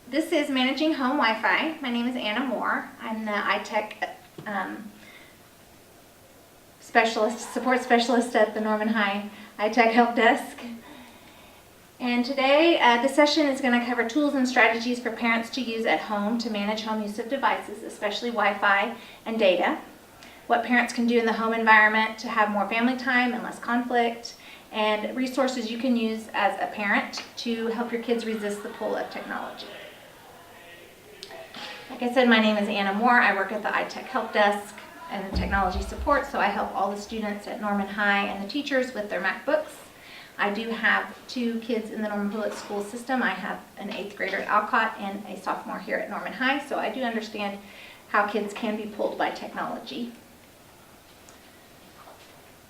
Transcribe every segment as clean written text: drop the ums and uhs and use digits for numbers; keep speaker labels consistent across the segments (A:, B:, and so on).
A: This is Managing Home Wi-Fi. My name is Anna Moore. I'm the iTech support specialist at the Norman High iTech Help Desk. And today, this session is going to cover tools and strategies for parents to use at home to manage home use of devices, especially Wi-Fi and data. What parents can do in the home environment to have more family time and less conflict, and resources you can use as a parent to help your kids resist the pull of technology. Like I said, my name is Anna Moore. I work at the iTech Help Desk and the technology support, so I help all the students at Norman High and the teachers with their MacBooks. I do have 2 kids in the Norman Public School system. I have an 8th grader at Alcott and a sophomore here at Norman High, so I do understand how kids can be pulled by technology.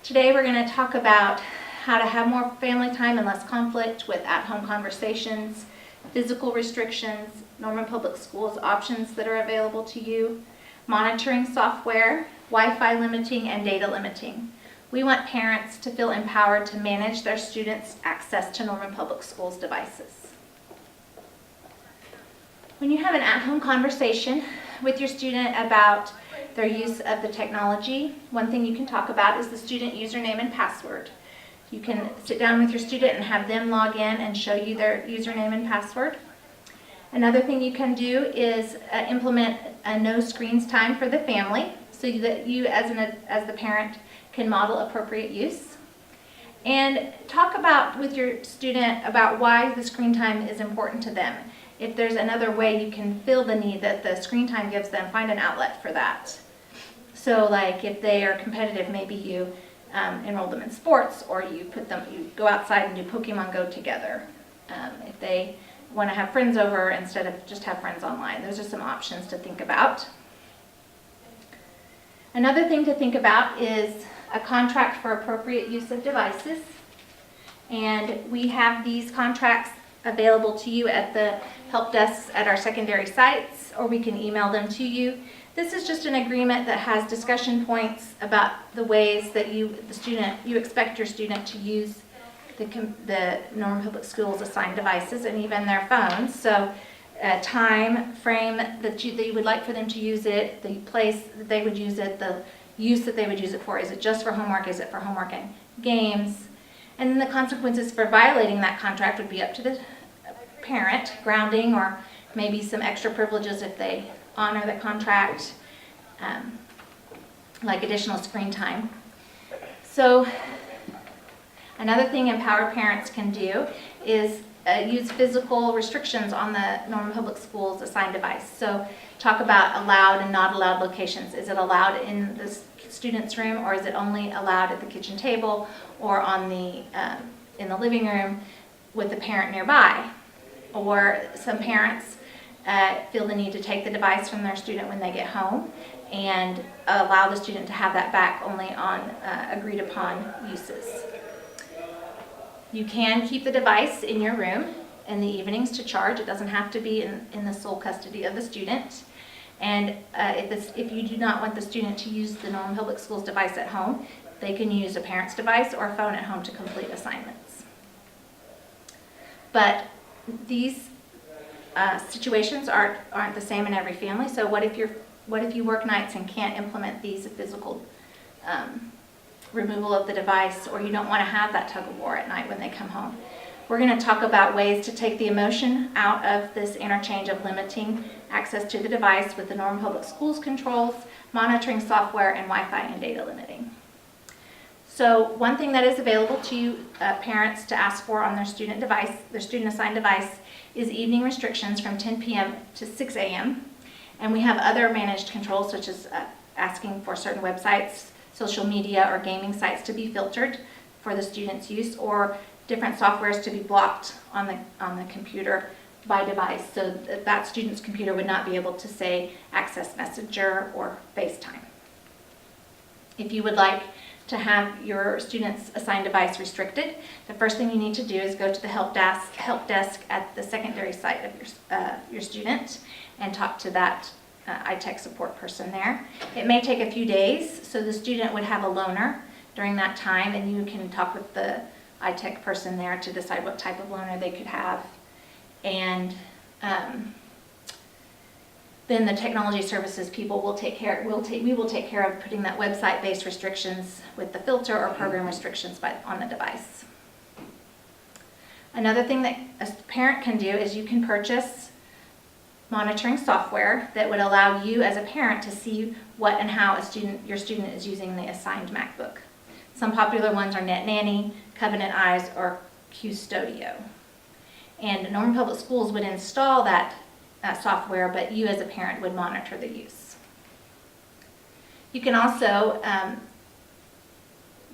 A: Today we're going to talk about how to have more family time and less conflict with at-home conversations, physical restrictions, Norman Public Schools options that are available to you, monitoring software, Wi-Fi limiting, and data limiting. We want parents to feel empowered to manage their students' access to Norman Public Schools devices. When you have an at-home conversation with your student about their use of the technology, one thing you can talk about is the student username and password. You can sit down with your student and have them log in and show you their username and password. Another thing you can do is implement a no screens time for the family so that you as the parent can model appropriate use. And talk about with your student about why the screen time is important to them. If there's another way you can fill the need that the screen time gives them, find an outlet for that. So like if they are competitive, maybe you enroll them in sports, or you go outside and do Pokemon Go together. If they want to have friends over instead of just have friends online. Those are some options to think about. Another thing to think about is a contract for appropriate use of devices. And we have these contracts available to you at the help desks at our secondary sites, or we can email them to you. This is just an agreement that has discussion points about the ways that you expect your student to use the Norman Public Schools assigned devices and even their phones. So a time frame that you would like for them to use it, the place that they would use it, the use that they would use it for. Is it just for homework? Is it for homework and games? And then the consequences for violating that contract would be up to the parent, grounding, or maybe some extra privileges if they honor the contract, like additional screen time. So another thing empowered parents can do is use physical restrictions on the Norman Public Schools assigned device. So talk about allowed and not allowed locations. Is it allowed in the student's room, or is it only allowed at the kitchen table or on in the living room with the parent nearby? Or some parents feel the need to take the device from their student when they get home and allow the student to have that back only on agreed upon uses. You can keep the device in your room in the evenings to charge. It doesn't have to be in the sole custody of the student. And if you do not want the student to use the Norman Public Schools device at home, they can use a parent's device or a phone at home to complete assignments. But these situations aren't the same in every family. So what if you work nights and can't implement these physical removal of the device, or you don't want to have that tug of war at night when they come home? We're going to talk about ways to take the emotion out of this interchange of limiting access to the device with the Norman Public Schools controls, monitoring software, and Wi-Fi and data limiting. So one thing that is available to parents to ask for on their student assigned device is evening restrictions from 10 p.m. to 6 a.m. And we have other managed controls, such as asking for certain websites, social media, or gaming sites to be filtered for the student's use, or different softwares to be blocked on the computer by device, so that student's computer would not be able to, say, access Messenger or FaceTime. If you would like to have your student's assigned device restricted, the first thing you need to do is go to the help desk at the secondary site of your student and talk to that iTech support person there. It may take a few days, so the student would have a loaner during that time, and you can talk with the iTech person there to decide what type of loaner they could have. And then the technology services people will take care, we will take care of putting that website-based restrictions with the filter or program restrictions on the device. Another thing that a parent can do is you can purchase monitoring software that would allow you as a parent to see what and how your student is using the assigned MacBook. Some popular ones are NetNanny, Covenant Eyes, or Custodio. And Norman Public Schools would install that software, but you as a parent would monitor the use. You can also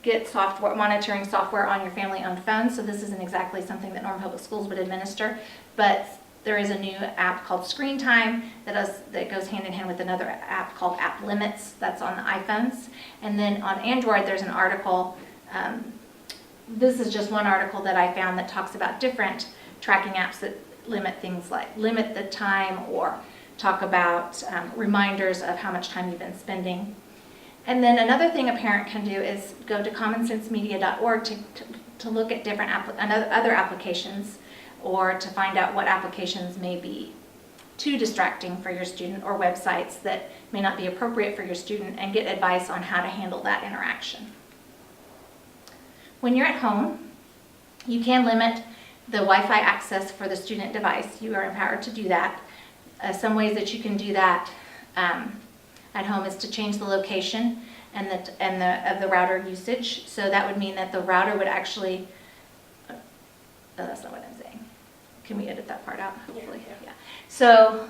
A: get monitoring software on your family-owned phone. So this isn't exactly something that Norman Public Schools would administer, but there is a new app called Screen Time that goes hand in hand with another app called App Limits that's on the iPhones. And then on Android, there's an article. This is just one article that I found that talks about different tracking apps that limit things like limit the time or talk about reminders of how much time you've been spending. And then another thing a parent can do is go to commonsensemedia.org to look at different other applications, or to find out what applications may be too distracting for your student, or websites that may not be appropriate for your student, and get advice on how to handle that interaction. When you're at home, you can limit the Wi-Fi access for the student device. You are empowered to do that. Some ways that you can do that at home is to change the location of the router usage. So that would mean that the router would actually, oh, that's not what I'm saying. Can we edit that part out? Hopefully, yeah. So,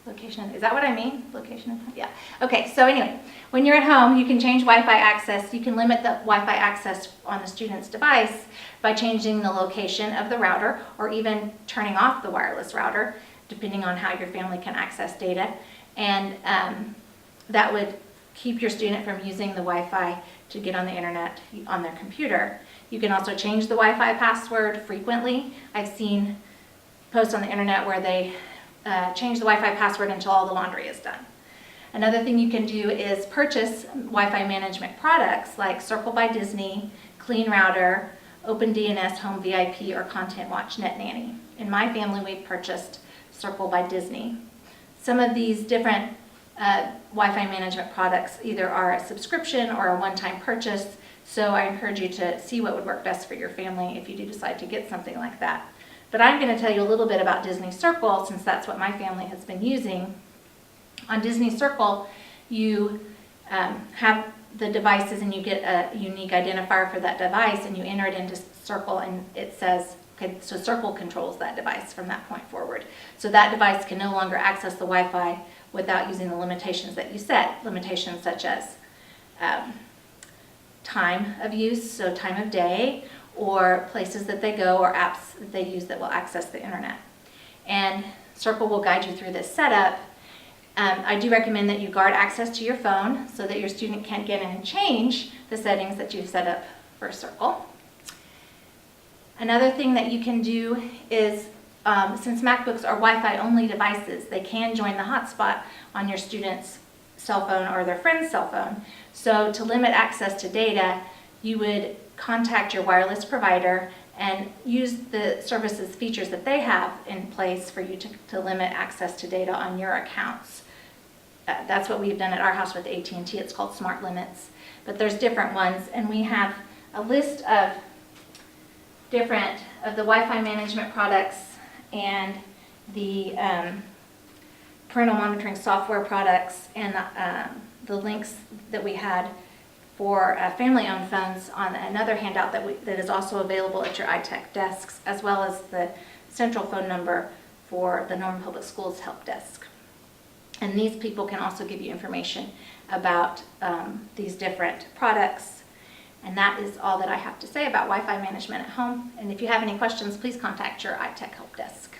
A: location, is that what I mean? Location of home? Yeah. Okay, so anyway, when you're at home, you can change Wi-Fi access. You can limit the Wi-Fi access on the student's device by changing the location of the router, or even turning off the wireless router, depending on how your family can access data. And that would keep your student from using the Wi-Fi to get on the internet on their computer. You can also change the Wi-Fi password frequently. I've seen posts on the internet where they change the Wi-Fi password until all the laundry is done. Another thing you can do is purchase Wi-Fi management products like Circle by Disney, Clean Router, OpenDNS Home VIP, or Content Watch NetNanny. In my family, we've purchased Circle by Disney. Some of these different Wi-Fi management products either are a subscription or a one-time purchase, so I encourage you to see what would work best for your family if you do decide to get something like that. But I'm going to tell you a little bit about Disney Circle, since that's what my family has been using. On Disney Circle, you have the devices and you get a unique identifier for that device, and you enter it into Circle, and it says, okay, so Circle controls that device from that point forward. So that device can no longer access the Wi-Fi without using the limitations that you set, limitations such as time of use, so time of day, or places that they go, or apps that they use that will access the internet. And Circle will guide you through this setup. I do recommend that you guard access to your phone so that your student can't get in and change the settings that you've set up for Circle. Another thing that you can do is, since MacBooks are Wi-Fi only devices, they can join the hotspot on your student's cell phone or their friend's cell phone. So to limit access to data, you would contact your wireless provider and use the services features that they have in place for you to limit access to data on your accounts. That's what we've done at our house with AT&T. It's called Smart Limits. But there's different ones, and we have a list of different of the Wi-Fi management products and the parental monitoring software products, and the links that we had for family-owned phones on another handout that is also available at your iTech desks, as well as the central phone number for the Norman Public Schools Help Desk. And these people can also give you information about these different products. And that is all that I have to say about Wi-Fi management at home. And if you have any questions, please contact your iTech Help Desk.